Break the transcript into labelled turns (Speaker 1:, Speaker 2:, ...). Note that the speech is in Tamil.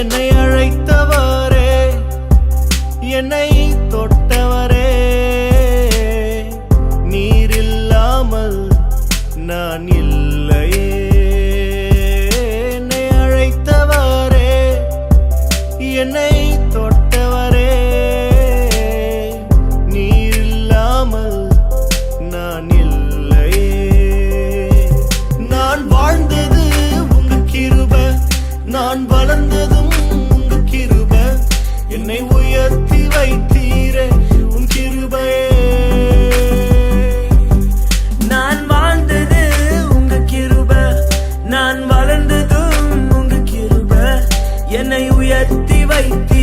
Speaker 1: என்னை அழைத்தவரே, என்னை தொட்டவரே, நீர் இல்லாமல் நான் இல்லையே. என்னை அழைத்தவரே, என்னை தொட்டவரே, நீர் இல்லாமல் நான் இல்லையே. நான் வாழ்ந்தது உங்க கிருபை, நான் வளர்ந்ததும் உங்க கிருபை, என்னை உயர்த்தி வைத்தீரே உன் கிருபையே.
Speaker 2: நான் வாழ்ந்தது உங்க கிருபை, நான் வளர்ந்ததும் உங்க கிருபை, என்னை உயர்த்தி வைத்தீரே